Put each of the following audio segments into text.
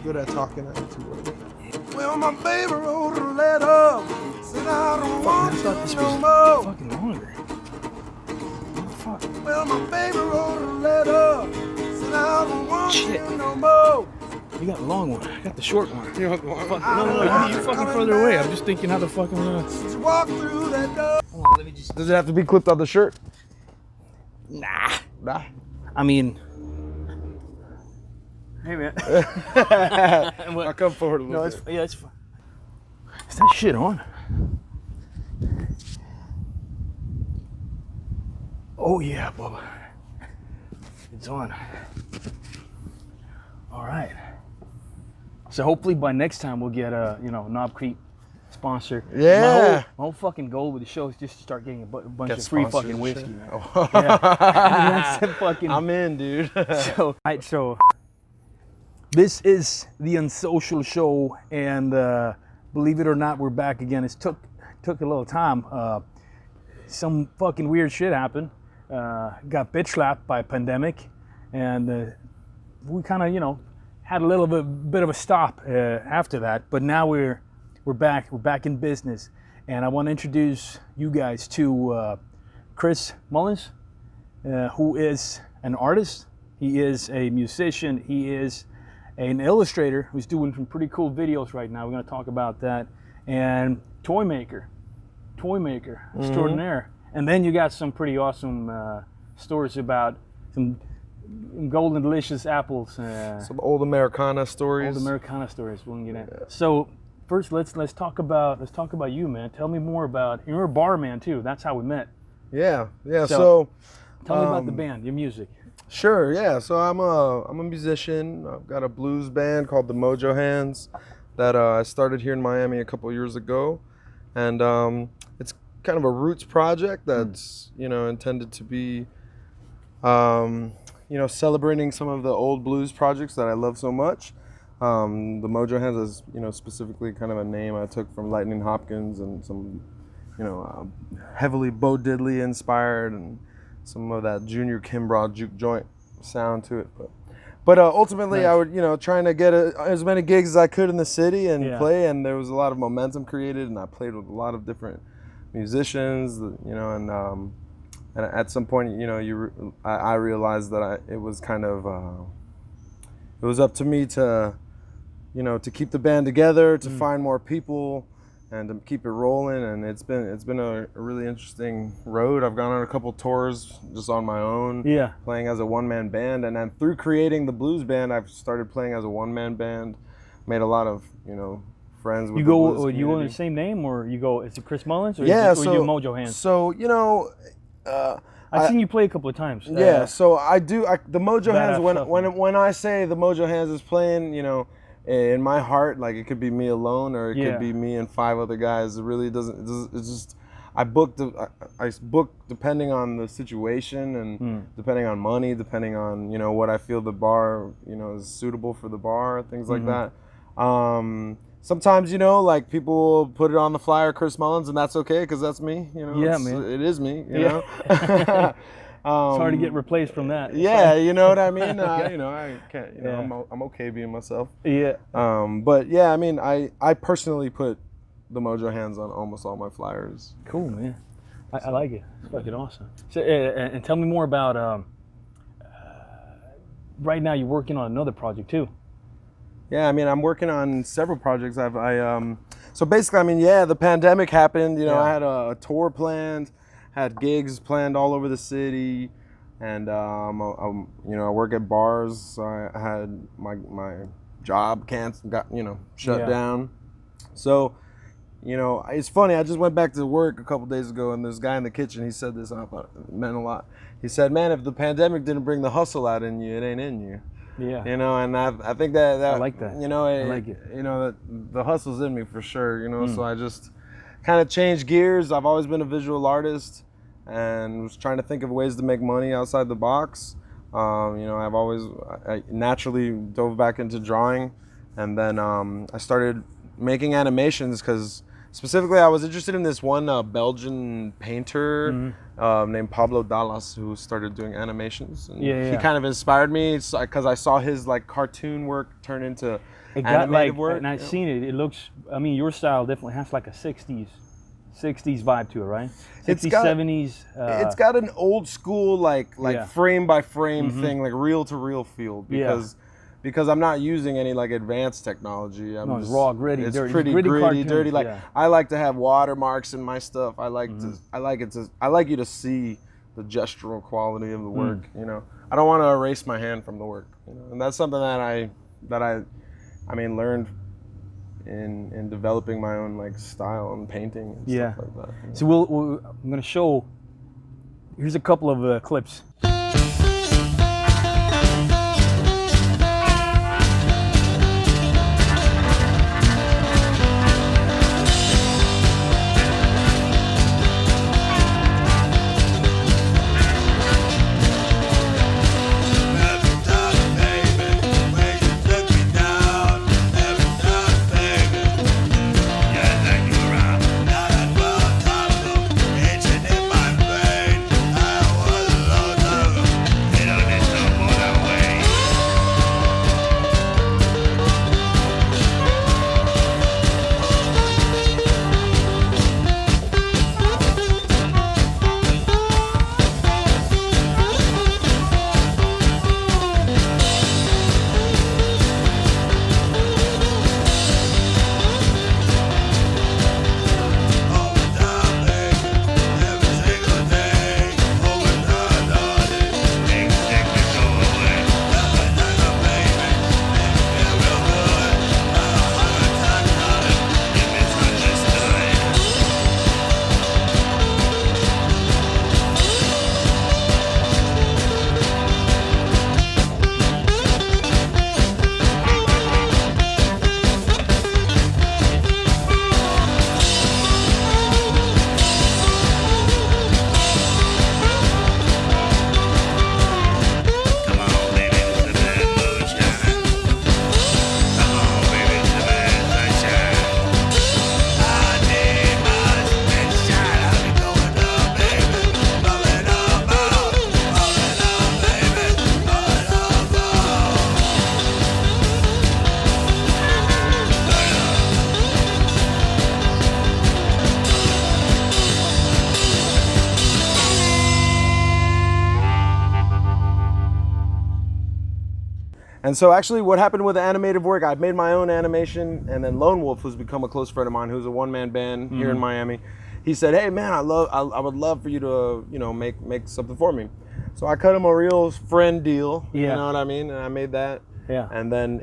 good at talking at two. Well, my baby wrote a letter, said I don't want you no more. Fucking longer. Fuck. Well, my baby wrote a letter, said I don't want you no more. You got the long one. I got the short one. You want the long one? No, you fucking further away. I'm just thinking how the fuck I'm gonna. Just walk through that door. Hold on, let me just. Does it have to be clipped on the shirt? Nah. Nah. I mean. Hey man. I'll come forward a little bit. Yeah, it's fine. Is that shit on? Oh yeah, Bubba. It's on. All right. So hopefully by next time we'll get a Knob Creek sponsor. Yeah. My whole fucking goal with the show is just to start getting a bunch Get of free sponsored fucking and whiskey. shit. Oh. Yeah. That's the fucking. I'm in, dude. So this is the Unsocial show, and believe it or not, we're back again. It took a little time. Some fucking weird shit happened. Got bitch slapped by a pandemic, and we kind of had a little bit of a stop after that. But now we're back. We're back in business, and I want to introduce you guys to Chris Mullins, who is an artist. He is a musician. He is an illustrator who's doing some pretty cool videos right now. We're going to talk about that. And toy maker extraordinaire. And then you got some pretty awesome stories about some golden delicious apples. Some old Americana stories. Old Americana stories. We'll get in. Yeah. So first, let's talk about you, man. Tell me more about. You're a bar man too. That's how we met. Yeah. So tell me about the band, your music. Sure, yeah. So I'm a musician. I've got a blues band called the Mojo Hands that I started here in Miami a couple years ago, and it's kind of a roots project that's intended to be celebrating some of the old blues projects that I love so much. The Mojo Hands is specifically kind of a name I took from Lightning Hopkins and some heavily Bo Diddley inspired and some of that Junior Kimbrough juke joint sound to it, but ultimately nice. I would trying to get as many gigs as I could in the city and play, and there was a lot of momentum created, and I played with a lot of different musicians, and at some point I realized that it was kind of it was up to me to to keep the band together, to find more people, and to keep it rolling. And it's been a really interesting road. I've gone on a couple tours just on my own, playing as a one-man band, and then through creating the blues band, I've started playing as a one-man band. Made a lot of friends with you the blues you go in the same name, or you go? Is it Chris Mullins, or or you do Mojo Hands? So I've seen you play a couple of times. So I do. The Mojo Hands. When I say the Mojo Hands is playing, in my heart, like it could be me alone, or it could be me and 5 other guys. It really doesn't. It's just I book depending on the situation and depending on money, depending on what I feel the bar is suitable for the bar, things like that. Sometimes like people put it on the flyer Chris Mullins, and that's okay because that's me. Man. It is me. You know. It's hard to get replaced from that. Yeah, you know what I mean. I can't. I'm okay being myself. Yeah. But yeah, I mean, I personally put the Mojo Hands on almost all my flyers. Cool, man. I like it. It's fucking awesome. So, and tell me more about. Right now, you're working on another project too. Yeah, I mean, I'm working on several projects. So basically, I mean, the pandemic happened. I had a tour planned. Had gigs planned all over the city, and I work at bars. So I had my job canceled, shut down. So, it's funny. I just went back to work a couple days ago, and this guy in the kitchen, he said this, and I thought it meant a lot. He said, "Man, if the pandemic didn't bring the hustle out in you, it ain't in you." Yeah. And I think that I like that. I like it. That the hustle's in me for sure. So I just kind of changed gears. I've always been a visual artist and was trying to think of ways to make money outside the box. I naturally dove back into drawing, and then I started making animations because specifically, I was interested in this one Belgian painter named Pablo Dallas, who started doing animations. And he kind of inspired me because I saw his like cartoon work turn into animated work. And I've seen it. It looks. I mean, your style definitely has like a '60s vibe to it, right? 60s, 70s. It's got an old school like frame by frame thing, like reel to reel feel because I'm not using any like advanced technology. It's raw, gritty, it's dirty. pretty gritty gritty, cartoons, dirty. Like I like to have watermarks in my stuff. I like you to see the gestural quality of the work. You know, I don't want to erase my hand from the work. You know, and that's something that I learned in developing my own like style and painting and stuff like that. You know? So I'm gonna show. Here's a couple of clips. And so actually what happened with the animated work, I made my own animation, and then Lone Wolf, who's become a close friend of mine, who's a one-man band here in Miami, he said, hey man, I would love for you to, you know, make something for me. So I cut him a real friend deal, you know what I mean? And I made that. Yeah. And then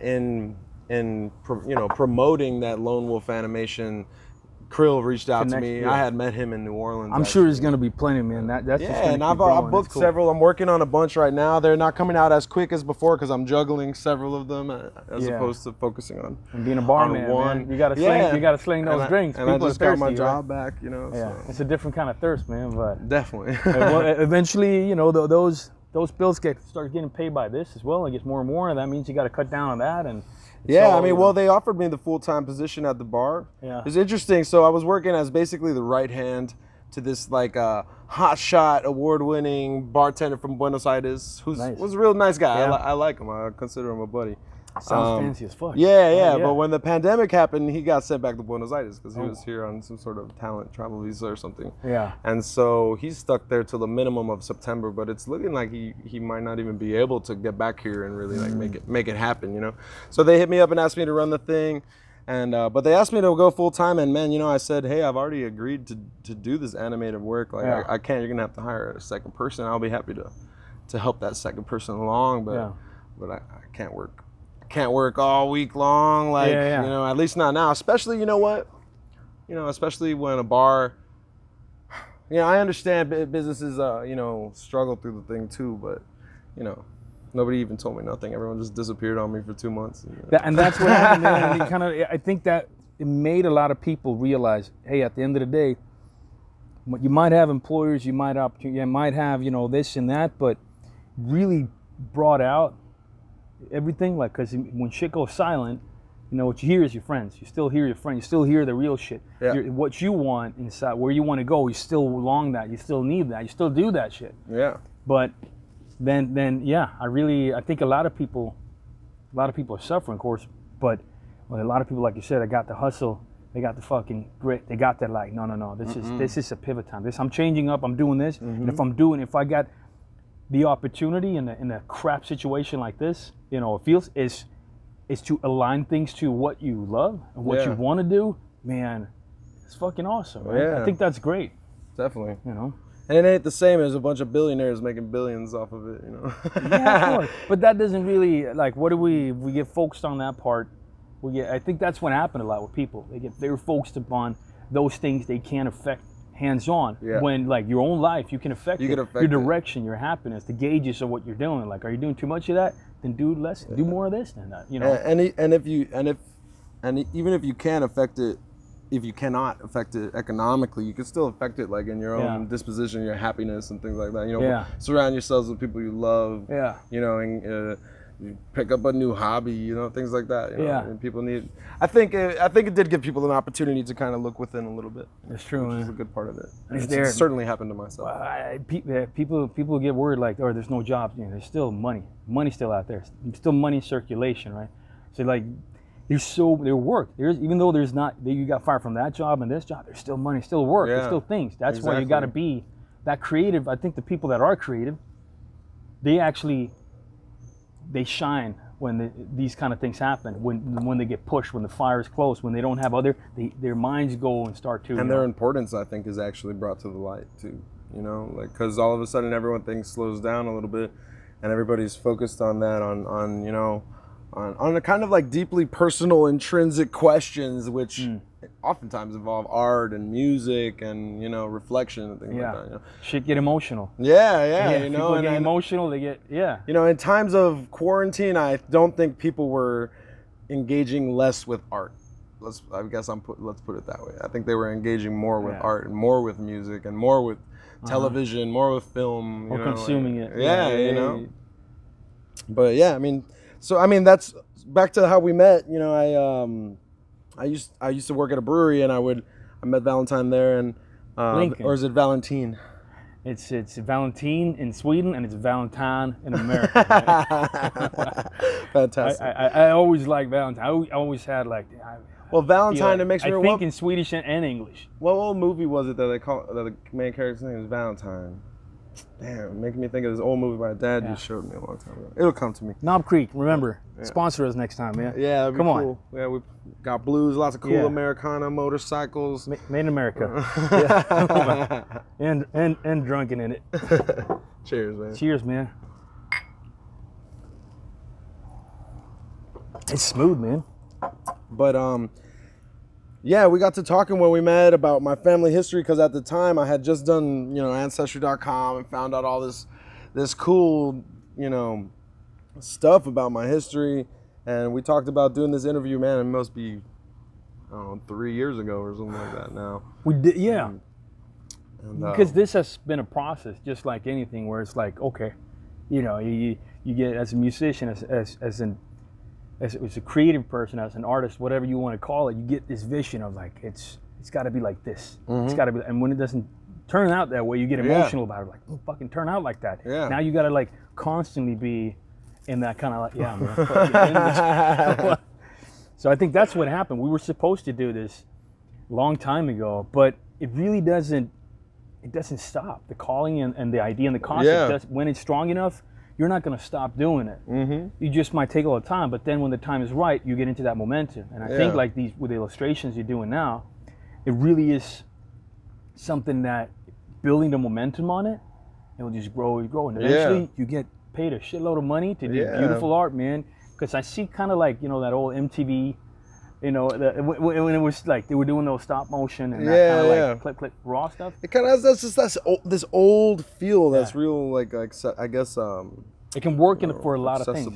in promoting that Lone Wolf animation, Krill reached out to me. I had met him in New Orleans. I'm sure there's going to be plenty, man. That's just and I've booked several. I'm working on a bunch right now. They're not coming out as quick as before because I'm juggling several of them as opposed to focusing on. And being a barman, man, you got to sling. You got to sling those drinks. And People I just got my job back, you know. Yeah, so. it's a different kind of thirst, man. But definitely. well, eventually, you know, those bills start getting paid by this as well. It gets more and more, and that means you got to cut down on that. And yeah, I mean, well, they offered me the full-time position at the bar. Yeah, it's interesting. So I was working as basically the right hand to this like hotshot, award-winning bartender from Buenos Aires, who was a real nice guy. Yeah. I like him. I consider him a buddy. Sounds fancy as fuck. Yeah. But when the pandemic happened, he got sent back to Buenos Aires because he was here on some sort of talent travel visa or something. Yeah. And so he's stuck there till the minimum of September, but it's looking like he might not even be able to get back here and really like make it happen, you know. So they hit me up and asked me to run the thing, and but they asked me to go full time, and man, you know, I said, hey, I've already agreed to do this animated work. Like I can't. You're gonna have to hire a second person. I'll be happy to help that second person along, but I can't work. Can't work all week long, like you know, at least not now. Especially, you know what, especially when a bar. You know, I understand businesses, you know, struggle through the thing too, but you know, nobody even told me nothing. Everyone just disappeared on me for 2 months. And that's what happened. And I think that it made a lot of people realize, hey, at the end of the day, you might have employers, you might have, you know, this and that, but really brought out everything, like, because when shit goes silent, You know, what you hear is your friends. You still hear your friends. You still hear the real shit. Yeah. What you want inside, where you want to go, you still long that. You still need that. You still do that shit. Yeah. But then yeah, I think a lot of people are suffering, of course. But a lot of people, like you said, they got the hustle. They got the fucking grit. They got that like, no. This is a pivot time. I'm changing up. I'm doing this. And if I got the opportunity in a crap situation like this, you know, it feels is to align things to what you love and what you want to do. Man, it's fucking awesome. Right? Yeah. I think that's great. Definitely. You know. And it ain't the same as a bunch of billionaires making billions off of it, you know. Yeah, of course. But that doesn't really like. What do we get focused on that part? I think that's what happened a lot with people. They get very focused upon those things they can't affect hands-on. Yeah. When like your own life, you can affect, your direction, your happiness, the gauges of what you're doing. Like, are you doing too much of that? Then do less. Do more of this than that. You know. And even if you can affect it, if you cannot affect it economically, you can still affect it like in your own disposition, your happiness and things like that. You know, surround yourselves with people you love. Yeah. You know, and you pick up a new hobby. You know, things like that. You know? Yeah. And people need. I think it did give people an opportunity to kind of look within a little bit. That's true. Which is a good part of it. It's certainly happened to myself. People get worried like, oh, there's no jobs. You know, there's still money. Money's still out there. There's still money in circulation, right? So like. There's work. Even though there's not, you got fired from that job and this job, there's still money, still work, there's still things. That's why you got to be that creative. I think the people that are creative, they shine when these kind of things happen. When they get pushed, when the fire is close, when they don't have their minds go and start to. And their importance, I think, is actually brought to the light too. You know, like because all of a sudden everyone thinks slows down a little bit, and everybody's focused on that on you know. On a kind of like deeply personal, intrinsic questions, which oftentimes involve art and music and, you know, reflection and things like that. You know? Shit get emotional. Yeah, you know. People get emotional, they get, You know, in times of quarantine, I don't think people were engaging less with art. Let's put it that way. I think they were engaging more with art and more with music and more with television, more with film. Or consuming it. Yeah, you know. But yeah, I mean, that's back to how we met. You know, I used to work at a brewery, and I met Valentin there, and or is it Valentin? It's Valentin in Sweden, and it's Valentin in America. Fantastic. I always liked Valentin. I always had like. Well, Valentin, it makes me. I think in Swedish and English. What old movie was it that the main character's name is Valentine? Damn, making me think of this old movie my dad just showed me a long time ago. It'll come to me. Knob Creek, remember, sponsor us next time, man. Yeah, that'd be come cool. on. Yeah, we got blues, lots of cool Americana motorcycles. Made in America. and drunken in it. Cheers, man. Cheers, man. It's smooth, man. But yeah, we got to talking when we met about my family history because at the time I had just done, you know, Ancestry.com and found out all this cool, you know, stuff about my history. And we talked about doing this interview, man, it must be, I don't know, 3 years ago or something like that now. We did, yeah. And, because this has been a process, just like anything, where it's like, okay, you know, you get as a musician, as a creative person, as an artist, whatever you want to call it, you get this vision of like, it's got to be like this. It's got to be, and when it doesn't turn out that way, you get emotional about it. Like, oh, fucking turn out like that. Yeah. Now you got to like constantly be in that kind of like, yeah, man. So I think that's what happened. We were supposed to do this a long time ago, but it really doesn't stop. The calling and the idea and the concept, when it's strong enough, you're not going to stop doing it. You just might take a little time, but then when the time is right, you get into that momentum. And I think like these, with the illustrations you're doing now, it really is something that building the momentum on it, it will just grow and grow. And eventually you get paid a shitload of money to do beautiful art, man. Because I see kind of like, you know, that old MTV, you know, when it was like they were doing those stop motion and that kind of like clip raw stuff. It kind of has this old feel that's real, like I guess. It can work for a lot of things.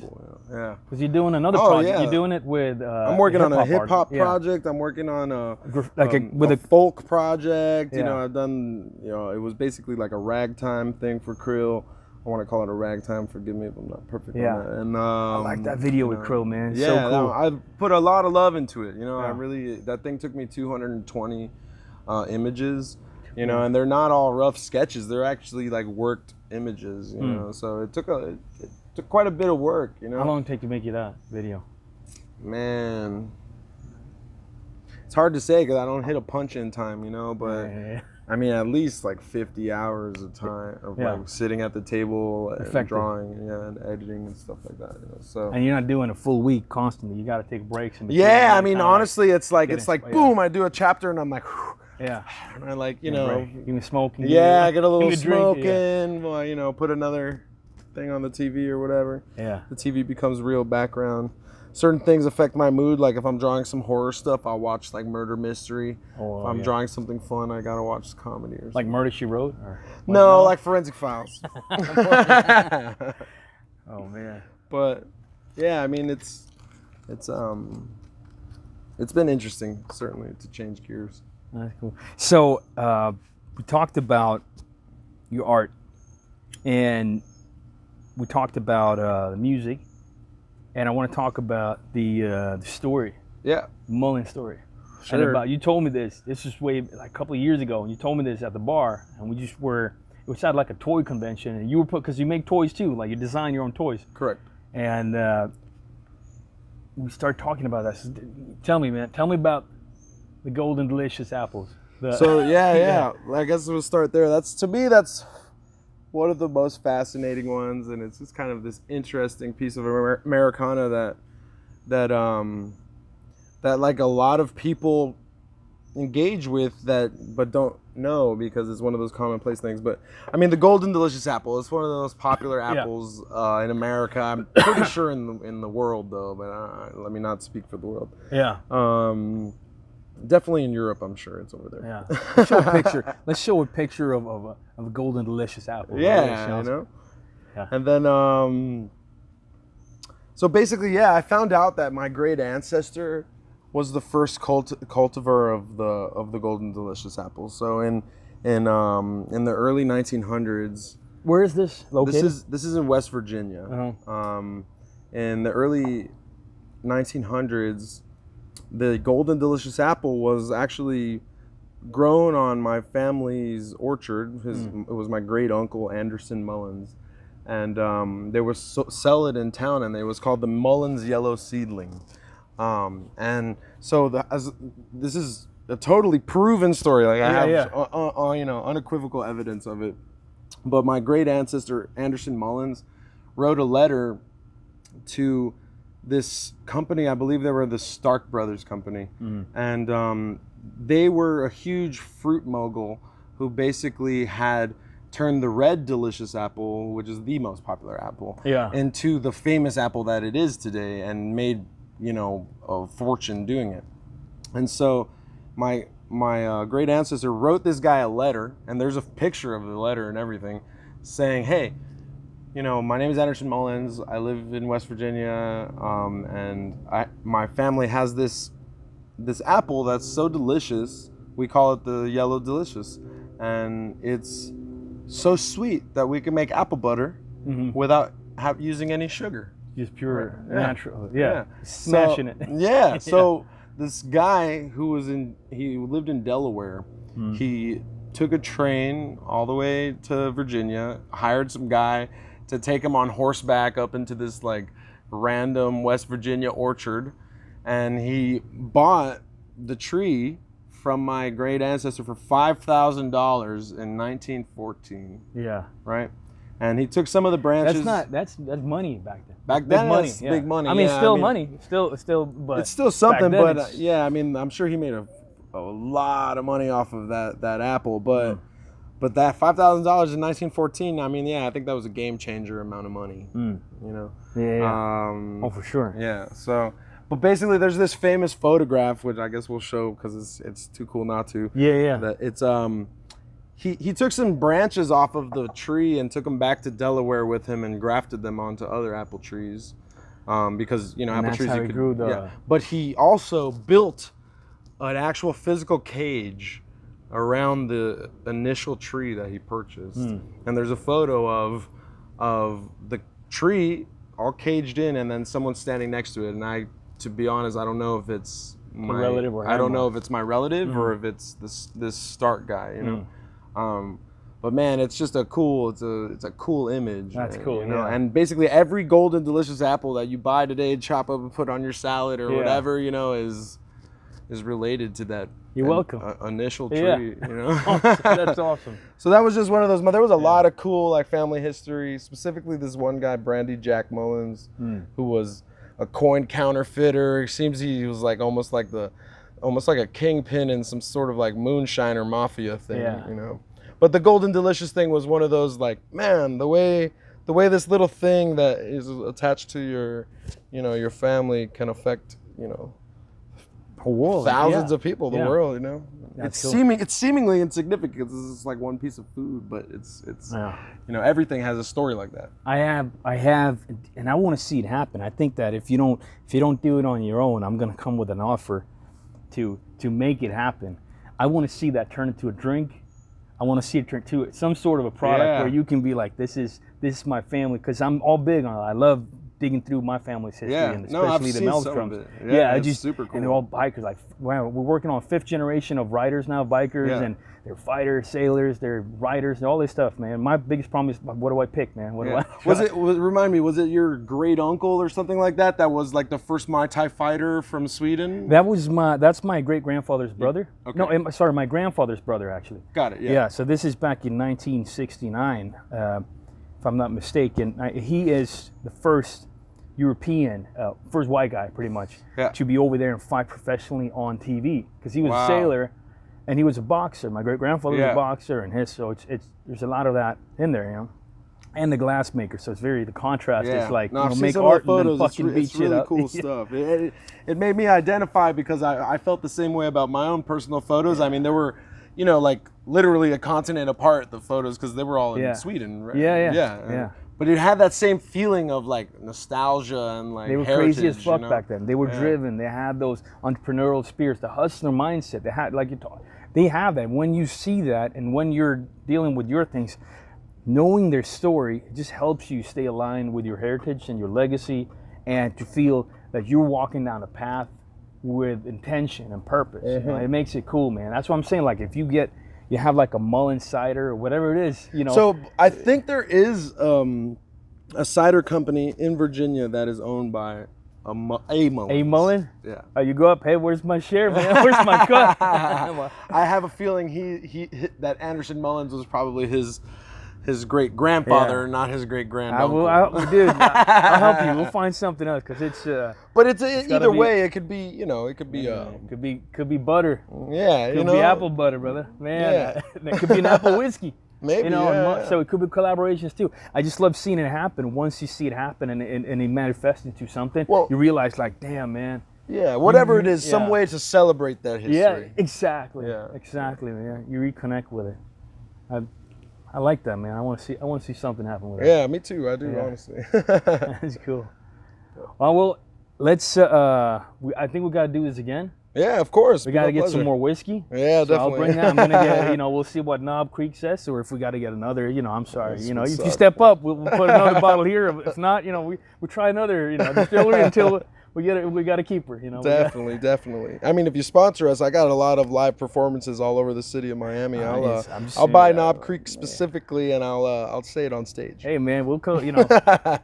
Yeah. Because you're doing another project. You're doing it with. I'm working on a hip hop project. I'm working on a folk project. You know, I've done. You know, it was basically like a ragtime thing for Krill. I want to call it a ragtime. Forgive me if I'm not perfect Yeah. on that. And I like that video with Crow, man. It's yeah, so cool. I put a lot of love into it. Yeah. I really, that thing took me 220 images. And they're not all rough sketches. They're actually like worked images. So it took quite a bit of work. How long did it take to make you that video? Man, it's hard to say because I don't hit a punch in time. But. Yeah. I mean, at least like 50 hours of time of like sitting at the table and drawing, and editing and stuff like that. So. And you're not doing a full week constantly. You got to take breaks. In between. Yeah, I mean, honestly, it's like boom, yeah. I do a chapter and I'm like, whew, yeah, and I like give me smoking. Yeah, I get a little smoke drink, in. Well, put another thing on the TV or whatever. Yeah, the TV becomes real background. Certain things affect my mood. Like if I'm drawing some horror stuff, I'll watch like murder mystery. If I'm drawing something fun, I gotta watch comedy or something. Like Murder, She Wrote? Or no, like Forensic Files. Oh man. But yeah, I mean it's been interesting certainly to change gears. That's cool. So we talked about your art, and we talked about the music. And I want to talk about the story. Yeah. Mullins story. Sure. And about, you told me this. This was way like a couple of years ago, and you told me this at the bar, and we just were. It was at like a toy convention, and you were because you make toys too, like you design your own toys. Correct. And we started talking about that. So, tell me, man. Tell me about the Golden Delicious apples. So yeah. I guess we'll start there. That's one of the most fascinating ones, and it's just kind of this interesting piece of Americana that like a lot of people engage with but don't know because it's one of those commonplace things. But I mean, the Golden Delicious apple is one of the most popular apples in America. I'm pretty sure in the world though, but let me not speak for the world. Yeah. Definitely in Europe, I'm sure it's over there. Yeah. Let's show a picture. Let's show a picture of a Golden Delicious apple. Yeah, Yeah. And then, so basically, I found out that my great ancestor was the first cultivar of the Golden Delicious apple. So in the early 1900s. Where is this located? This is in West Virginia. Uh-huh. In the early 1900s. The Golden Delicious apple was actually grown on my family's orchard. It was my great uncle Anderson Mullins, and they would sell it in town, and it was called the Mullins Yellow Seedling. And so this is a totally proven story. Like I have unequivocal evidence of it. But my great ancestor Anderson Mullins wrote a letter to this company. I believe they were the Stark Brothers company. And they were a huge fruit mogul who basically had turned the red delicious apple, which is the most popular apple, into the famous apple that it is today, and made a fortune doing it. And so my great ancestor wrote this guy a letter, and there's a picture of the letter and everything, saying, hey, my name is Anderson Mullins. I live in West Virginia, and my family has this apple that's so delicious. We call it the Yellow Delicious, and it's so sweet that we can make apple butter without using any sugar. Just pure natural. So, Smashing it. Yeah. So this guy he lived in Delaware. He took a train all the way to Virginia, hired some guy to take him on horseback up into this like random West Virginia orchard, and he bought the tree from my great ancestor for $5,000 in 1914. Yeah. Right. And he took some of the branches. That's money back then. Back then, money, that's big money. I mean, still money. Still, but it's still something. But it's... I mean, I'm sure he made a lot of money off of that apple. But but that $5,000 in 1914. I mean, I think that was a game changer amount of money. Yeah. Oh, for sure. Yeah. So, but basically, there's this famous photograph, which I guess we'll show because it's too cool not to. Yeah. That it's He took some branches off of the tree and took them back to Delaware with him and grafted them onto other apple trees, because apple trees you could. But he also built an actual physical cage around the initial tree that he purchased, and there's a photo of the tree all caged in, and then someone standing next to it. And to be honest, I don't know if it's my relative or I don't animal. know if it's my relative or if it's this Stark guy, you know. But man, it's just a cool image. That's cool, you know. yeah. And basically every golden delicious apple that you buy today, chop up and put on your salad or whatever, you know, is related to that. You're welcome. Initial tree, Yeah. you know. That's awesome. So that was just one of those. There was a lot of cool like family history. Specifically, this one guy, Brandy Jack Mullins, who was a coin counterfeiter. It seems he was like almost like a kingpin in some sort of like moonshiner mafia thing, you know. But the Golden Delicious thing was one of those like, man, the way this little thing that is attached to your, you know, your family can affect, you know, world, thousands of people, the world, you know. That's It's seemingly insignificant. This is like one piece of food, but it's you know, everything has a story like that. I have, and I want to see it happen. I think that if you don't do it on your own, I'm gonna come with an offer to make it happen. I want to see that turn into a drink. I want to see it turn to some sort of a product where you can be like, this is my family, because I'm all big on it. I love digging through my family's history, and especially the Mellstroms. Yeah, it's super cool. And they're all bikers. Like, wow, we're working on 5th generation of riders now, bikers, and they're fighters, sailors, they're riders, and all this stuff, man. My biggest problem is, what do I pick, man? What do I? Remind me, was it your great uncle or something like that? That was like the first Muay Thai fighter from Sweden. That's my great grandfather's brother. Okay. No, sorry, my grandfather's brother actually. Got it. Yeah. So this is back in 1969, if I'm not mistaken. He is the first European, first white guy pretty much, to be over there and fight professionally on TV, because he was a sailor and he was a boxer. My great grandfather was a boxer, and so there's a lot of that in there, you know. And the glass maker, so it's the contrast is like, make art and then fucking beat shit up. It's really cool stuff. It made me identify, because I felt the same way about my own personal photos. I mean, there were, you know, like literally a continent apart, the photos, because they were all in Sweden, right? Yeah. But it had that same feeling of like nostalgia and like they were heritage, crazy as fuck, you know? back then. They were driven. They had those entrepreneurial spirits, the hustler mindset. They had, like you talk, they have that. When you see that, and when you're dealing with your things, knowing their story, it just helps you stay aligned with your heritage and your legacy, and to feel that you're walking down a path with intention and purpose. You know, it makes it cool, man. That's what I'm saying. Like, if you have like a Mullins cider or whatever it is, you know. So I think there is a cider company in Virginia that is owned by a Mullins. A Mullins? Yeah. You go up, hey, where's my share, man? Where's my cut? I have a feeling he that Anderson Mullins was probably his great grandfather, not his great granduncle. Dude, I'll help you. We'll find something else, because it's. But it's either way, it could be, you know, it could be. Could be butter. Yeah, could be apple butter, brother. Man, it could be an apple whiskey. Maybe, you know, so it could be collaborations too. I just love seeing it happen. Once you see it happen and it manifests into something, you realize, like, damn, man. Yeah, whatever it is, some way to celebrate that history. Yeah, exactly. Yeah, exactly, man. You reconnect with it. I like that, man. I want to see something happen with it. Yeah, me too. I do, honestly. That's cool. Well, let's. I think we got to do this again. Yeah, of course. We got to get some more whiskey. Yeah, definitely. I'll bring that. I'm gonna get. You know, we'll see what Knob Creek says, or if we got to get another. You know, I'm sorry. You know, if you step up, we'll put another bottle here. If not, you know, we try another. You know, distillery until we get it. We got to keep her. You know. Definitely. I mean, if you sponsor us, I got a lot of live performances all over the city of Miami. I'll buy Knob Creek specifically, and I'll say it on stage. Hey, man, we'll you know.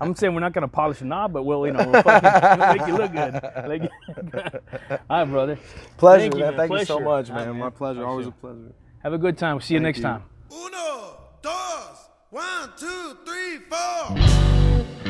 I'm saying we're not gonna polish a knob, but we'll make you look good. All right, brother. Pleasure, man. Thank you so much, man. My pleasure. Always a pleasure. Have a good time. We'll see you next time. 1, 2, 1, 2, 3, 4.